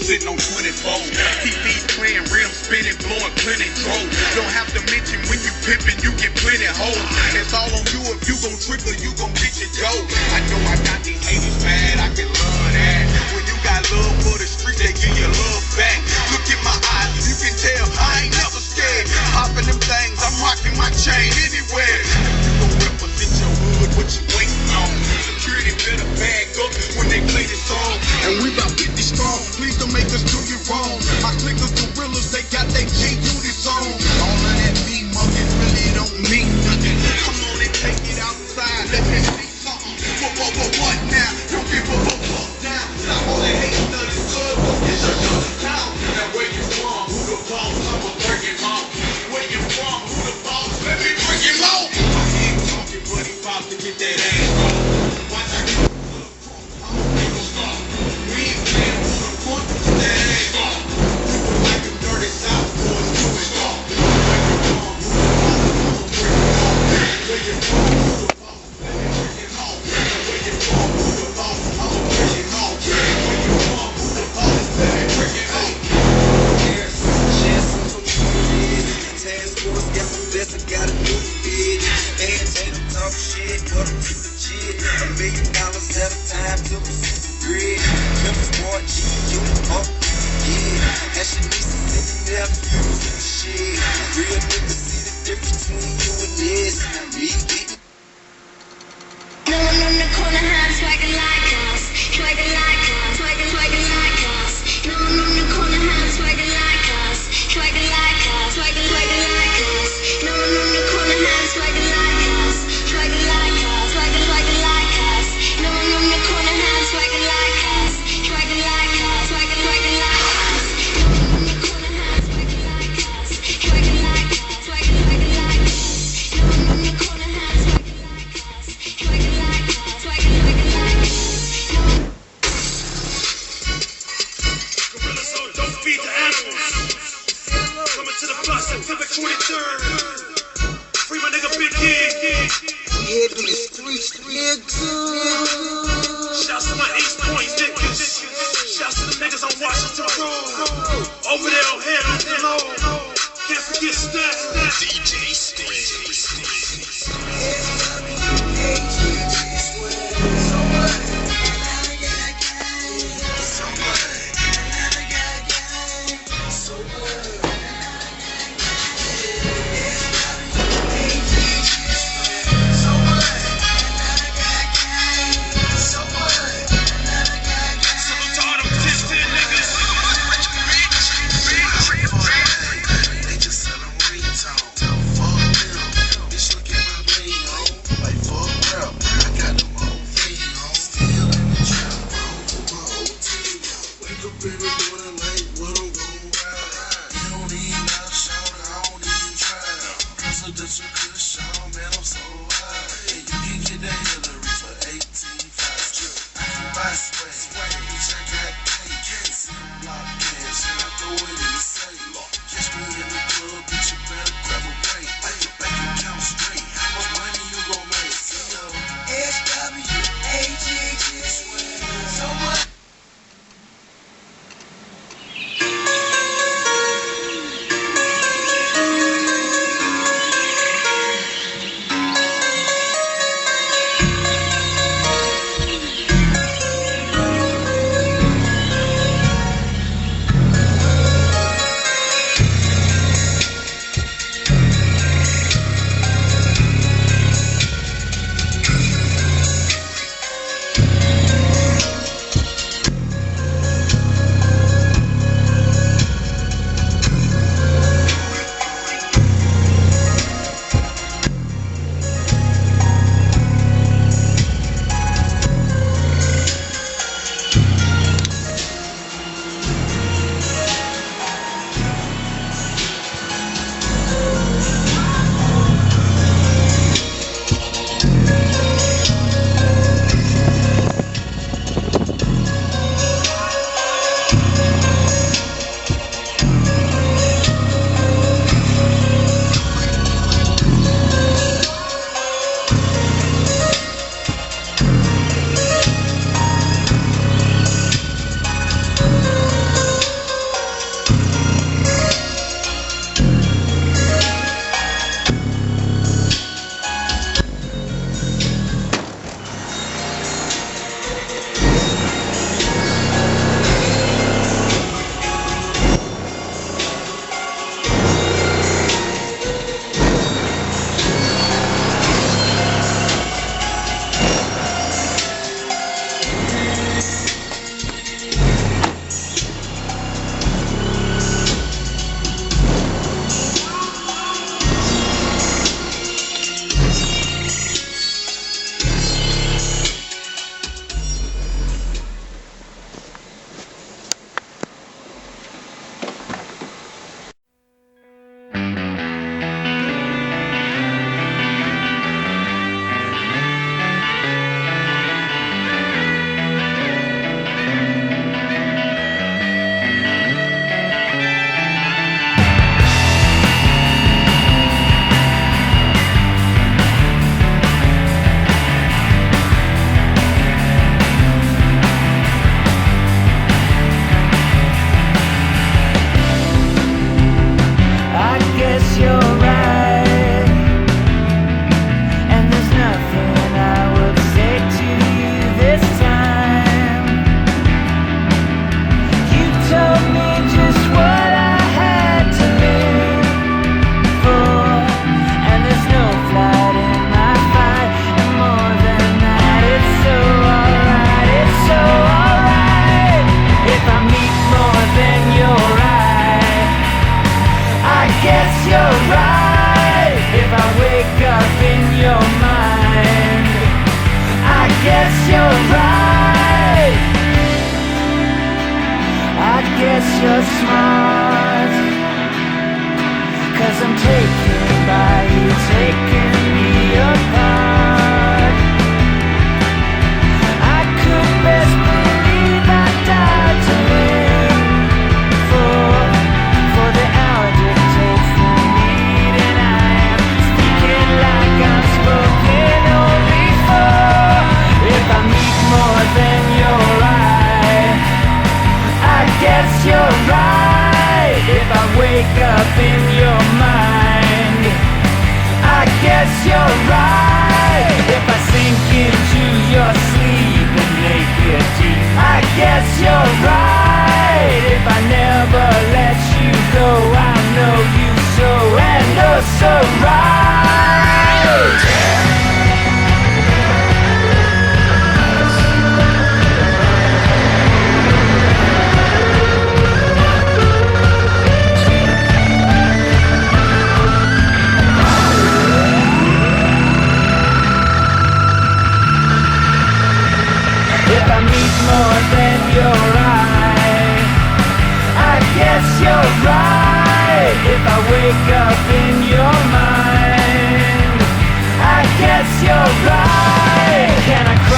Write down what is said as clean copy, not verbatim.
sitting on 24. TVs playing, rims spinning, blowing plenty drove. Don't have to mention when you pimping, you get plenty hoes. It's all on you. If you gon' trick or you gon' get your dough. I know I got these haters mad, I can love that. When you got love for the street, they give you love back. Look in my eyes, you can tell I ain't never scared. Popping them things, I'm rocking my chain anywhere. You gon' represent your hood, what you waiting on? Security better bag up when they play this song. And we about 50 strong, please don't make us do you wrong. My clickers gorillas, they got they G-Unit on. All of that mean mugging really don't mean nothing. Come on and take it outside, let me see something. What now? Don't give a fuck now. Stop all that hate, nothing good, it's your other town. Now where you from? Who the boss? I'ma break him off. Where you from? Who the boss? Let me break him off. My head talking, but he about to get that ass off. Watch I get to the front, I'm gonna stop. We ain't playing to the front, get that ass off. You like them dirty South boys, do it off. Where you from? Who the boss? I'ma break him off. Where you from? Who the boss? Let me break him off. Where you from? Who the boss? I'ma break him off. Where you from? Who the boss? Let me break him off. Task force, got some best, I got a new fit. Ain't talk shit, but I'm legit. $1 million at a time till we see some grid. Memphis boy, G-Unit, yeah. And she needs to sit there, use the shit. Real niggas see the difference between you and this. Me getting. No one on the corner had swagger like us. Swagger like us. Swagger like us. No one on the corner had swagger like us. Swagger like us. Swagger like us. No one on the corner had swagger like us. Swagger like us. Swagger like us. No one on the corner had swagger like us. Swagger like us. Swagger like us. No one on the corner had swagger like us. Swagger like us. Swagger like us. No one on the corner had swagger like us. Swagger like us. Swagger like us. Gorilla Zone, don't feed the animals. Coming to the bus, September 23rd. Free my nigga Big Kid. We head to the streets, nigga. Shouts to my East Point niggas. Shouts to the niggas on Washington Road. Over there on Hampton Low. Can't forget Stats. DJ They just selling ringtone. guess you're right. I guess you're smart, 'cause I'm taken by you, taking me apart. I could best believe I died to live for the hour dictates the need, and I am speaking like I'm spoken only for. If I meet more than your eye, I guess you're right. If I wake up in your mind, I guess you're right. If I sink into your sleep and make it deep, I guess you're right. If I never let you go, I know you so and oh so right. If I meet more than your eye, I guess you're right. If I wake up in your mind, I guess you're right. Can I cry?